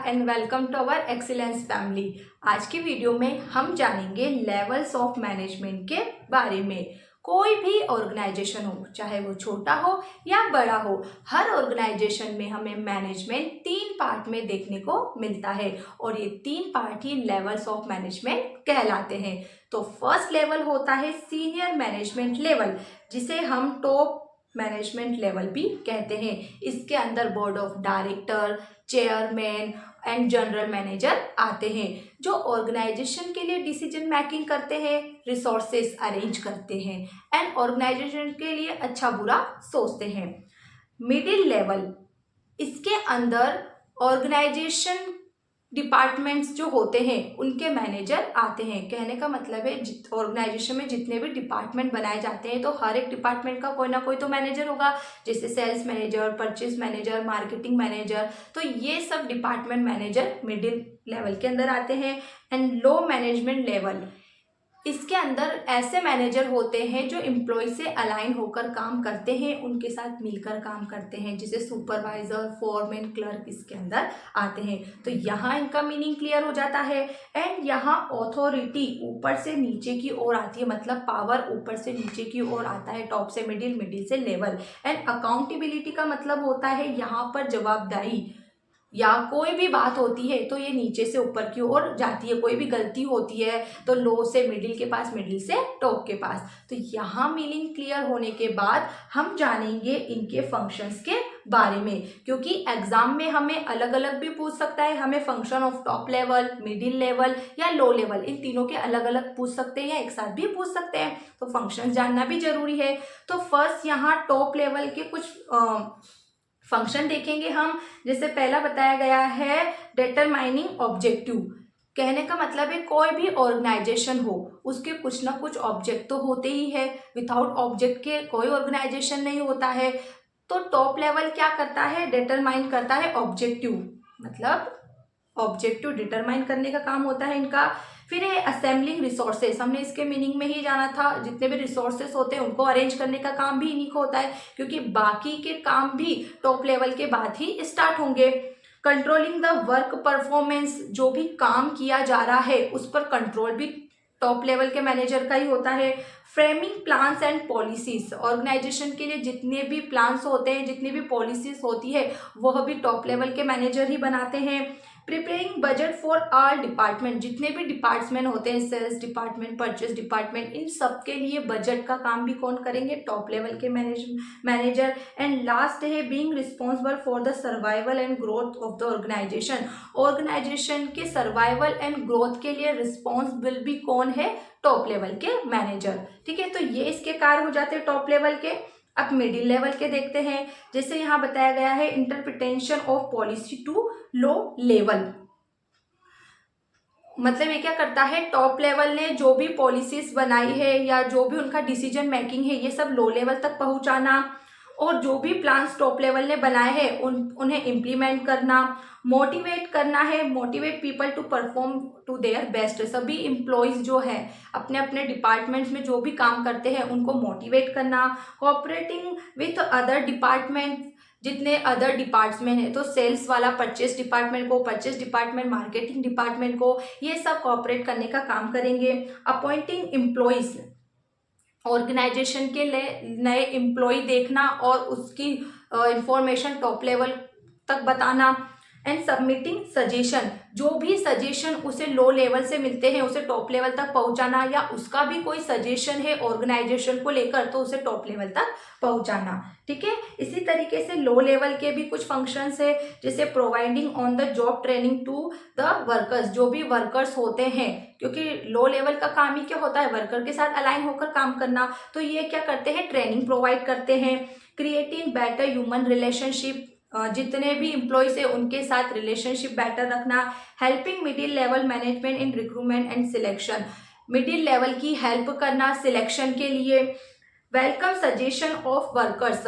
And welcome to our excellence family. आज की video में हम जानेंगे लेवल्स ऑफ मैनेजमेंट के बारे में। कोई भी ऑर्गेनाइजेशन हो, चाहे वो छोटा हो या बड़ा हो, हर ऑर्गेनाइजेशन में हमें मैनेजमेंट 3 पार्ट में देखने को मिलता है और ये 3 part he levels of management कहलाते हैं। तो फर्स्ट लेवल होता है सीनियर मैनेजमेंट लेवल, जिसे हम टॉप मैनेजमेंट लेवल भी कहते हैं। इसके अंदर board of director, chairman and general manager आते हैं, जो ऑर्गेनाइजेशन के लिए डिसीजन मेकिंग करते हैं, रिसोर्सेस अरेंज करते हैं एंड ऑर्गेनाइजेशन के लिए अच्छा बुरा सोचते हैं। मिडिल लेवल, इसके अंदर ऑर्गेनाइजेशन डिपार्टमेंट्स जो होते हैं उनके मैनेजर आते हैं। कहने का मतलब है ऑर्गेनाइजेशन में जितने भी डिपार्टमेंट बनाए जाते हैं तो हर एक डिपार्टमेंट का कोई ना कोई तो मैनेजर होगा, जैसे sales manager, purchase manager, marketing manager. तो ये सब डिपार्टमेंट मैनेजर मिडिल लेवल के अंदर आते हैं। एंड लो मैनेजमेंट लेवल, इसके अंदर ऐसे मैनेजर होते हैं जो एम्प्लॉय से अलाइन होकर काम करते हैं, उनके साथ मिलकर काम करते हैं, जैसे सुपरवाइजर, फोरमैन, क्लर्क इसके अंदर आते हैं। तो यहाँ इनका मीनिंग क्लियर हो जाता है। एंड यहाँ ऑथोरिटी ऊपर से नीचे की ओर आती है, मतलब पावर ऊपर से नीचे की ओर आता है, टॉप से मिडिल, मिडिल से लेवल। एंड अकाउंटेबिलिटी का मतलब होता है यहाँ पर जवाबदारी, या कोई भी बात होती है तो ये नीचे से ऊपर की ओर जाती है। कोई भी गलती होती है तो लो से मिडिल के पास, मिडिल से टॉप के पास। तो यहाँ मीनिंग क्लियर होने के बाद हम जानेंगे इनके फंक्शंस के बारे में, क्योंकि एग्जाम में हमें अलग अलग भी पूछ सकता है। हमें function of top level, middle level या लो लेवल, इन तीनों के अलग अलग पूछ सकते हैं या एक साथ भी पूछ सकते हैं। तो फंक्शन जानना भी जरूरी है। तो फर्स्ट यहाँ टॉप लेवल के कुछ फंक्शन देखेंगे हम। जैसे पहला बताया गया है डिटरमाइनिंग ऑब्जेक्टिव। कहने का मतलब है कोई भी ऑर्गेनाइजेशन हो उसके कुछ ना कुछ ऑब्जेक्ट तो होते ही है। विदाउट ऑब्जेक्ट के कोई ऑर्गेनाइजेशन नहीं होता है। तो टॉप लेवल क्या करता है, डिटरमाइन करता है ऑब्जेक्टिव, मतलब ऑब्जेक्टिव डिटरमाइन करने का काम होता है इनका। फिर है असेंबलिंग रिसोर्सेस, हमने इसके मीनिंग में ही जाना था, जितने भी रिसोर्सेस होते हैं उनको अरेंज करने का काम भी इन्हीं को होता है, क्योंकि बाकी के काम भी टॉप लेवल के बाद ही स्टार्ट होंगे। कंट्रोलिंग द वर्क परफॉर्मेंस, जो भी काम किया जा रहा है उस पर कंट्रोल भी टॉप लेवल के मैनेजर का ही होता है। Framing plans and policies, organization के लिए जितने भी प्लान्स होते हैं, जितनी भी पॉलिसीज होती है वह भी टॉप लेवल के मैनेजर ही बनाते हैं। Preparing budget for all department, जितने भी डिपार्टमेंट होते हैं, सेल्स डिपार्टमेंट, परचेज डिपार्टमेंट, इन सब के लिए बजट का काम भी कौन करेंगे, टॉप लेवल के मैनेजर। एंड लास्ट है being responsible for the survival and growth of the organization, organization के सर्वाइवल एंड ग्रोथ के लिए रिस्पॉन्सिबल भी कौन है, टॉप लेवल के मैनेजर। ठीक है, तो ये इसके कार्य हो जाते हैं टॉप लेवल के। अब मिडिल लेवल के देखते हैं। जैसे यहाँ बताया गया है interpretation of policy to low level, मतलब ये क्या करता है, टॉप लेवल ने जो भी पॉलिसीज बनाई है या जो भी उनका डिसीजन मेकिंग है ये सब लो लेवल तक पहुंचाना, और जो भी प्लान्स टॉप लेवल ने बनाए हैं उन्हें इम्प्लीमेंट करना। मोटिवेट करना है, motivate people to perform to their best, सभी एम्प्लॉयज जो है अपने अपने डिपार्टमेंट्स में जो भी काम करते हैं उनको मोटिवेट करना। कोऑपरेटिंग विथ अदर डिपार्टमेंट, जितने अदर डिपार्टमेंट है तो सेल्स वाला परचेज डिपार्टमेंट को, परचेज डिपार्टमेंट मार्केटिंग डिपार्टमेंट को, ये सब कोऑपरेट करने का काम करेंगे। अपॉइंटिंग एम्प्लॉयज, ऑर्गेनाइजेशन के लिए नए एम्प्लॉय देखना और उसकी इंफॉर्मेशन टॉप लेवल तक बताना। एंड सबमिटिंग सजेशन, जो भी सजेशन उसे लो लेवल से मिलते हैं उसे टॉप लेवल तक पहुंचाना, या उसका भी कोई सजेशन है ऑर्गेनाइजेशन को लेकर तो उसे टॉप लेवल तक पहुंचाना। ठीक है, इसी तरीके से लो लेवल के भी कुछ फंक्शंस है, जैसे providing on the job training to the workers, जो भी वर्कर्स होते हैं, क्योंकि लो लेवल का काम ही क्या होता है, वर्कर के साथ अलाइन होकर काम करना, तो ये क्या करते हैं, ट्रेनिंग प्रोवाइड करते हैं। क्रिएटिंग बेटर ह्यूमन रिलेशनशिप, जितने भी एम्प्लॉयज है उनके साथ रिलेशनशिप बेटर रखना। Helping middle level management in recruitment and selection, middle level की हेल्प करना सिलेक्शन के लिए। वेलकम सजेशन ऑफ वर्कर्स,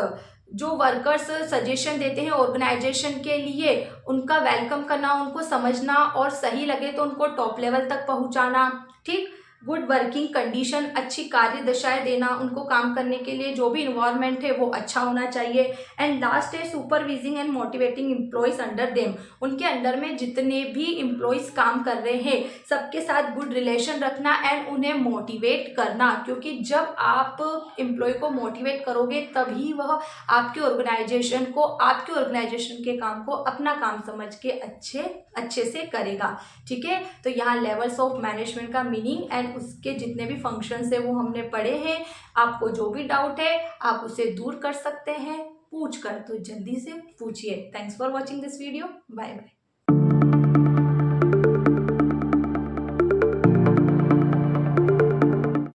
जो वर्कर्स सजेशन देते हैं ऑर्गेनाइजेशन के लिए उनका वेलकम करना, उनको समझना और सही लगे तो उनको टॉप लेवल तक पहुंचाना। ठीक, गुड वर्किंग कंडीशन, अच्छी कार्य दशाएं देना, उनको काम करने के लिए जो भी इन्वायरमेंट है वो अच्छा होना चाहिए। एंड लास्ट है supervising and motivating employees under them, उनके अंडर में जितने भी एम्प्लॉयज काम कर रहे हैं सबके साथ गुड रिलेशन रखना एंड उन्हें मोटिवेट करना, क्योंकि जब आप एम्प्लॉय को मोटिवेट करोगे तभी वह आपके ऑर्गेनाइजेशन को, आपके ऑर्गेनाइजेशन के काम को अपना काम समझ के अच्छे से करेगा। ठीक है, तो यहाँ लेवल्स ऑफ मैनेजमेंट का मीनिंग एंड उसके जितने भी फंक्शंस है वो हमने पढ़े हैं। आपको जो भी डाउट है आप उसे दूर कर सकते हैं पूछ कर, तो जल्दी से पूछिए। Thanks for watching this video, bye bye.